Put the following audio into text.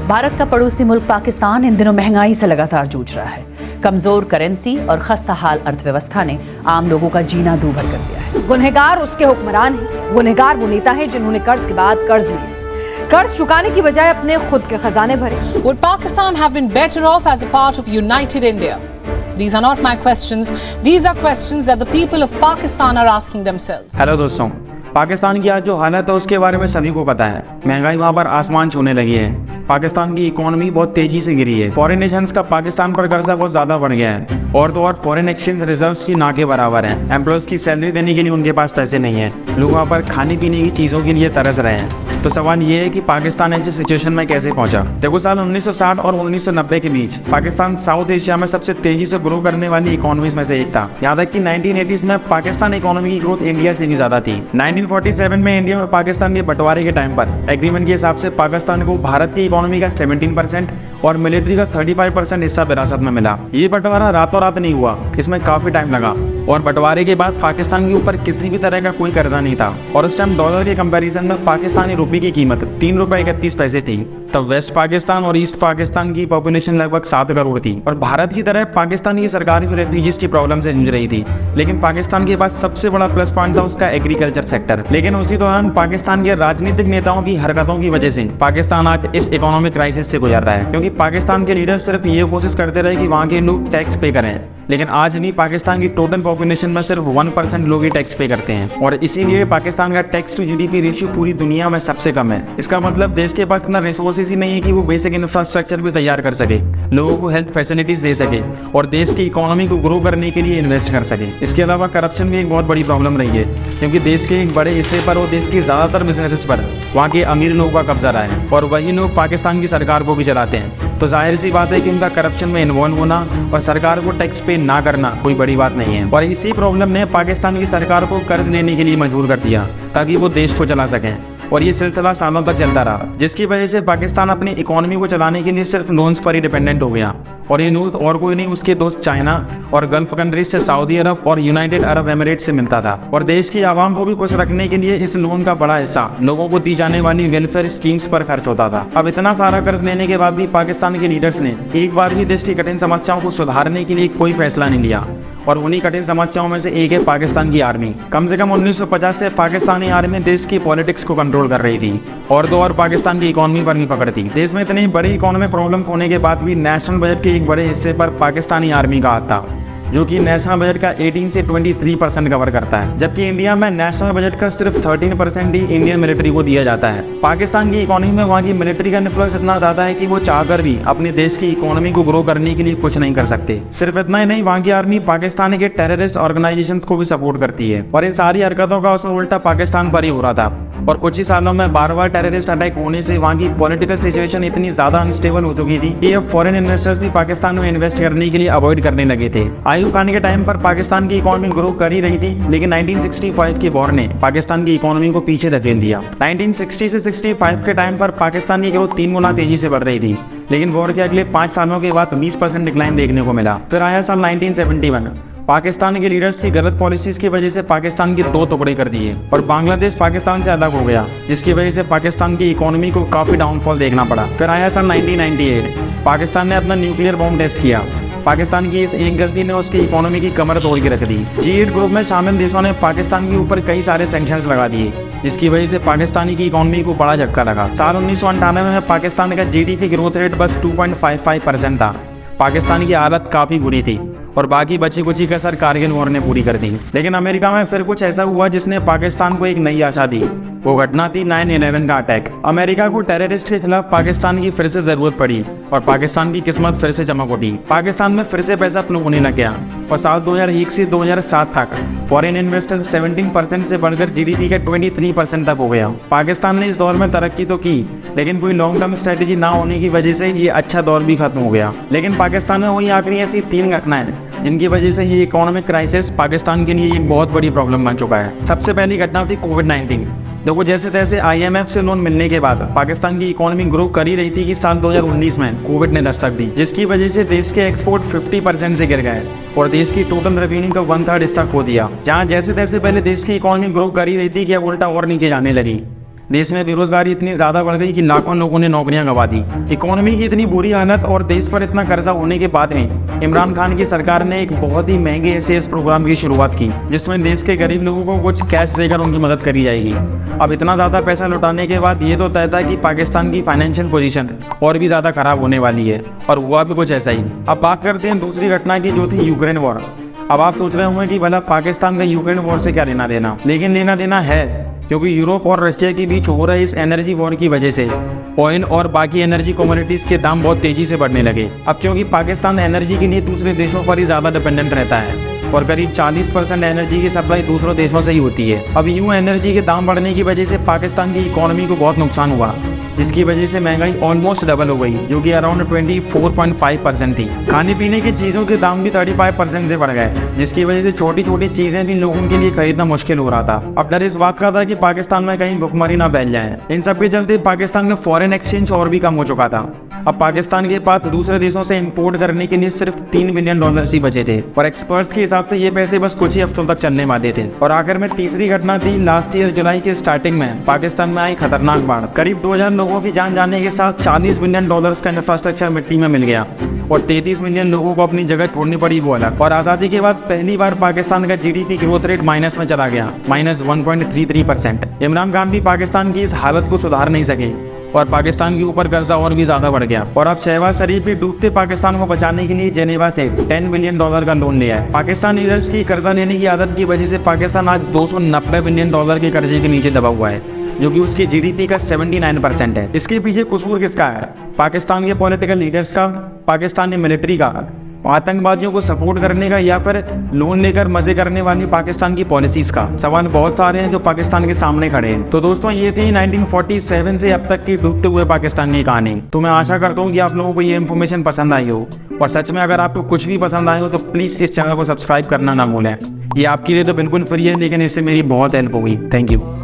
भारत का पड़ोसी मुल्क पाकिस्तान इन दिनों महंगाई से लगातार जूझ रहा है। कमजोर करेंसी और खस्ता हाल अर्थव्यवस्था ने आम लोगों का जीना दूभर कर दिया है। गुनहगार उसके हुक्मरान हैं। गुनहगार वो नेता है जिन्होंने कर्ज के बाद कर्ज लिए, कर्ज चुकाने की बजाय अपने खुद के खजाने भरे। Would Pakistan have been better off as a part of united India? These are not my questions. These are questions that the people of Pakistan are asking themselves. Hello दोस्तों, पाकिस्तान की आज जो हालत है उसके बारे में सभी को पता है। महंगाई वहाँ पर आसमान छूने लगी है। पाकिस्तान की इकोनॉमी बहुत तेजी से गिरी है। फॉरेन नेशंस का पाकिस्तान पर कर्जा बहुत ज़्यादा बढ़ गया है और तो और फॉरेन एक्सचेंज रिजर्व्स की ना के बराबर है। एम्प्लॉयज़ की सैलरी देने के लिए उनके पास पैसे नहीं है। लोग वहाँ पर खाने पीने की चीज़ों के लिए तरस रहे हैं। तो सवाल ये है कि पाकिस्तान ऐसी सिचुएशन में कैसे पहुंचा। देखो, साल 1960 और 1990 के बीच पाकिस्तान साउथ एशिया में सबसे तेजी से ग्रो करने वाली इकोनॉमीज में से एक था। यहाँ तक कि 1980s में पाकिस्तान इकोनॉमी की ग्रोथ इंडिया से भी ज्यादा थी। 1947 में इंडिया और पाकिस्तान के बंटवारे के टाइम पर एग्रीमेंट के हिसाब से पाकिस्तान को भारत की इकोनॉमी का 17% और मिलिट्री का 35% हिस्सा विरासत में मिला। ये बंटवारा रातों रात नहीं हुआ, इसमें काफी टाइम लगा और बंटवारे के बाद पाकिस्तान के ऊपर किसी भी तरह का कोई कर्जा नहीं था और उस टाइम डॉलर के कंपैरिजन में पाकिस्तानी रुपये की कीमत 3 रुपए 31 पैसे थी। तब वेस्ट पाकिस्तान और ईस्ट पाकिस्तान की पॉपुलेशन लगभग 7 करोड़ थी और भारत की तरह पाकिस्तान की सरकार भी रेफ्यूजीज की प्रॉब्लम से जूझ रही थी। लेकिन पाकिस्तान के पास सबसे बड़ा प्लस पॉइंट था उसका एग्रीकल्चर सेक्टर। लेकिन उसी दौरान पाकिस्तान के राजनीतिक नेताओं की हरकतों की वजह से पाकिस्तान आज इस इकोनॉमिक क्राइसिस से गुजर रहा है, क्योंकि पाकिस्तान के लीडर सिर्फ ये कोशिश करते रहे कि वहाँ के लोग टैक्स पे करें। लेकिन आज नहीं, पाकिस्तान की टोटल पॉपुलेशन में सिर्फ 1% लोग ही टैक्स पे करते हैं और इसीलिए पाकिस्तान का टैक्स टू जीडीपी रेशियो पूरी दुनिया में सबसे कम है। इसका मतलब देश के पास इतना रिसोर्सेज ही नहीं है कि वो बेसिक इंफ्रास्ट्रक्चर भी तैयार कर सके, लोगों को हेल्थ फैसिलिटीज दे सके और देश की इकोनॉमी को ग्रो करने के लिए इन्वेस्ट कर सके। इसके अलावा करप्शन भी एक बहुत बड़ी प्रॉब्लम रही है, क्योंकि देश के एक बड़े हिस्से पर और देश के ज़्यादातर बिजनेसेस पर वहाँ के अमीर लोगों का कब्जा रहा है और वही लोग पाकिस्तान की सरकार को भी चलाते हैं। तो जाहिर सी बात है कि उनका करप्शन में इन्वॉल्व होना और सरकार को टैक्स पे ना करना कोई बड़ी बात नहीं है। और इसी प्रॉब्लम ने पाकिस्तान की सरकार को कर्ज लेने के लिए मजबूर कर दिया ताकि वो देश को चला सकें और ये सिलसिला सालों तक चलता रहा, जिसकी वजह से पाकिस्तान अपनी इकोनॉमी को चलाने के लिए सिर्फ लोन्स पर ही डिपेंडेंट हो गया। और ये लोन और कोई नहीं, उसके दोस्त चाइना और गल्फ कंट्रीज से सऊदी अरब और यूनाइटेड अरब एमिरेट्स से मिलता था। और देश की आवाम को भी खुश रखने के लिए इस लोन का बड़ा हिस्सा लोगों को दी जाने वाली वेलफेयर स्कीम्स पर खर्च होता था। अब इतना सारा कर्ज लेने के बाद भी पाकिस्तान के लीडर्स ने एक बार भी देश की कठिन समस्याओं को सुधारने के लिए कोई फैसला नहीं लिया और उन्हीं कठिन समस्याओं में से एक है पाकिस्तान की आर्मी। कम से कम 1950 से पाकिस्तानी आर्मी देश की पॉलिटिक्स को कंट्रोल कर रही थी और तो और पाकिस्तान की इकोनॉमी पर भी पकड़ती। देश में इतनी बड़ी इकोनॉमिक प्रॉब्लम्स होने के बाद भी नेशनल बजट के एक बड़े हिस्से पर पाकिस्तानी आर्मी का हाथ था, जो कि नेशनल बजट का 18 से 23% कवर करता है, जबकि इंडिया में नेशनल बजट का सिर्फ 13% ही इंडियन मिलिट्री को दिया जाता है। पाकिस्तान की इकोनॉमी में वहाँ की मिलिट्री का इन्फ्लुएंस इतना ज़्यादा है कि वो चाहकर भी अपने देश की इकोनॉमी को ग्रो करने के लिए कुछ नहीं कर सकते। सिर्फ इतना ही नहीं, वहाँ की आर्मी पाकिस्तान के टेररिस्ट ऑर्गेनाइजेशन को भी सपोर्ट करती है और इन सारी हरकतों का असर उल्टा पाकिस्तान पर ही हो रहा था। और कुछ ही सालों में बार-बार टेररिस्ट अटैक होने से वहाँ की पॉलिटिकल सिचुएशन इतनी ज़्यादा अनस्टेबल हो चुकी थी कि अब फॉरेन इन्वेस्टर्स भी पाकिस्तान में इन्वेस्ट करने के लिए अवॉइड करने लगे थे। आयुब खान के टाइम पर पाकिस्तान की इकोनॉमी ग्रो कर ही रही थी, लेकिन 1965 के वॉर ने पाकिस्तान की इकोनॉमी को पीछे धकेल दिया। 1960 से 65 के टाइम पर पाकिस्तान की ग्रोथ 3 गुना तेजी से बढ़ रही थी, लेकिन वॉर के अगले 5 सालों के बाद 20% डिक्लाइन देखने को मिला। फिर आया साल 1971। पाकिस्तान के लीडर्स की गलत पॉलिसीज की वजह से पाकिस्तान के 2 टुकड़े कर दिए और बांग्लादेश पाकिस्तान से अलग हो गया, जिसकी वजह से पाकिस्तान की इकोनॉमी को काफी डाउनफॉल देखना पड़ा। फिर आया साल 1998। पाकिस्तान ने अपना न्यूक्लियर बॉम्ब टेस्ट किया। पाकिस्तान की इस एक गलती ने उसकी इकोनॉमी की कमर तोड़ के रख दी। G8 ग्रुप में शामिल देशों ने पाकिस्तान के ऊपर कई सारे सैंक्शंस लगा दिए, जिसकी वजह से पाकिस्तानी की इकोनॉमी को बड़ा झटका लगा। साल 1998 में पाकिस्तान का जीडीपी ग्रोथ रेट बस 2.55% था। पाकिस्तान की हालत काफ़ी बुरी थी और बाकी बची कुची कसर कारगिल वॉर ने पूरी कर दी। लेकिन अमेरिका में फिर कुछ ऐसा हुआ जिसने पाकिस्तान को एक नई आशा दी। वो घटना थी 9/11 का अटैक। अमेरिका को टेररिस्ट के खिलाफ पाकिस्तान की फिर से जरूरत पड़ी और पाकिस्तान की किस्मत फिर से चमक उठी। पाकिस्तान में फिर से पैसा फ्लो होने लग गया और साल 2001 से 2007 तक फॉरेन इन्वेस्टर 17% से बढ़कर जीडीपी के 23% तक हो गया। पाकिस्तान ने इस दौर में तरक्की तो की, लेकिन कोई लॉन्ग टर्म स्ट्रेटेजी ना होने की वजह से ये अच्छा दौर भी खत्म हो गया। लेकिन पाकिस्तान में वही आखिरी ऐसी 3 घटनाएं जिनकी वजह से ये इकोनॉमिक क्राइसिस पाकिस्तान के लिए एक बहुत बड़ी प्रॉब्लम बन चुका है। सबसे पहली घटना थी कोविड-19। देखो, जैसे तैसे IMF से लोन मिलने के बाद पाकिस्तान की इकोनॉमी ग्रो कर ही रही थी कि साल 2019 में कोविड ने दस्तक दी, जिसकी वजह से देश के एक्सपोर्ट 50% से गिर गए और देश की टोटल रेवेन्यू का 1/3 हिस्सा खो दिया। जहाँ जैसे तैसे पहले देश की इकोनॉमी ग्रो कर ही रही थी कि अब उल्टा और नीचे जाने लगी। देश में बेरोजगारी इतनी ज़्यादा बढ़ गई कि लाखों लोगों ने नौकरियां गंवा दी। इकोनॉमी की इतनी बुरी हालत और देश पर इतना कर्जा होने के बाद में इमरान खान की सरकार ने एक बहुत ही महंगे एसएएस प्रोग्राम की शुरुआत की, जिसमें देश के गरीब लोगों को कुछ कैश देकर उनकी मदद करी जाएगी। अब इतना ज़्यादा पैसा लौटाने के बाद ये तो तय था कि पाकिस्तान की फाइनेंशियल पोजीशन और भी ज़्यादा खराब होने वाली है, और हुआ भी कुछ ऐसा ही। अब बात करते हैं दूसरी घटना की, जो थी यूक्रेन वॉर। अब आप सोच रहे होंगे कि भला पाकिस्तान का यूक्रेन वॉर से क्या लेना देना, लेकिन लेना देना है, क्योंकि यूरोप और रशिया के बीच हो रहे इस एनर्जी वॉर की वजह से ऑयल और बाकी एनर्जी कमोडिटीज़ के दाम बहुत तेज़ी से बढ़ने लगे। अब क्योंकि पाकिस्तान एनर्जी के लिए दूसरे देशों पर ही ज़्यादा डिपेंडेंट रहता है और करीब 40% एनर्जी की सप्लाई दूसरों देशों से ही होती है। अब यूँ एनर्जी के दाम बढ़ने की वजह से पाकिस्तान की इकोनॉमी को बहुत नुकसान हुआ, जिसकी वजह से महंगाई ऑलमोस्ट डबल हो गई, जो कि अराउंड 24.5% थी। खाने पीने की चीज़ों के दाम भी 35% से बढ़ गए, जिसकी वजह से छोटी छोटी चीज़ें भी लोगों के लिए खरीदना मुश्किल हो रहा था। अब डर इस बात का था कि पाकिस्तान में कहीं भुखमरी ना फैल जाए। इन सब के चलते पाकिस्तान का फॉरेन एक्सचेंज और भी कम हो चुका था। अब पाकिस्तान के पास दूसरे देशों से इंपोर्ट करने के लिए सिर्फ $3 बिलियन ही बचे थे, और एक्सपर्ट्स के हिसाब से ये पैसे बस कुछ ही हफ्तों तक चलने वाले थे। और आखिर में तीसरी घटना थी लास्ट ईयर जुलाई के स्टार्टिंग में पाकिस्तान में आई खतरनाक बाढ़। करीब 2000 लोगों की जान जाने के साथ $40 बिलियन का इंफ्रास्ट्रक्चर मिट्टी में मिल गया और 33 मिलियन लोगों को अपनी जगह छोड़नी पड़ी, वो अलग। और आज़ादी के बाद पहली बार पाकिस्तान का जीडीपी ग्रोथ रेट माइनस में चला गया, -1.33%। इमरान खान भी पाकिस्तान की इस हालत को सुधार नहीं सके और पाकिस्तान के ऊपर कर्जा और भी ज़्यादा बढ़ गया। और अब शहबाज शरीफ भी डूबते पाकिस्तान को बचाने के लिए जेनेवा से $10 बिलियन का लोन लिया है। पाकिस्तान लीडर्स की कर्जा लेने की आदत की वजह से पाकिस्तान आज $290 बिलियन के कर्जे के नीचे दबा हुआ है, जो कि उसकी जीडीपी का 79% है। इसके पीछे कसूर किसका है? पाकिस्तान के पॉलिटिकल लीडर्स का, पाकिस्तानी मिलिट्री का, आतंकवादियों को सपोर्ट करने का, या फिर लोन लेकर मजे करने वाली पाकिस्तान की पॉलिसीज का? सवाल बहुत सारे हैं जो पाकिस्तान के सामने खड़े हैं। तो दोस्तों, ये थी 1947 से अब तक की डूबते हुए पाकिस्तान की कहानी। तो मैं आशा करता हूँ कि आप लोगों को ये इन्फॉर्मेशन पसंद आई हो, और सच में अगर आपको कुछ भी पसंद आए हो तो प्लीज़ इस चैनल को सब्सक्राइब करना ना भूलें। ये आपके लिए तो बिल्कुल फ्री है, लेकिन इससे मेरी बहुत हेल्प होगी। Thank you.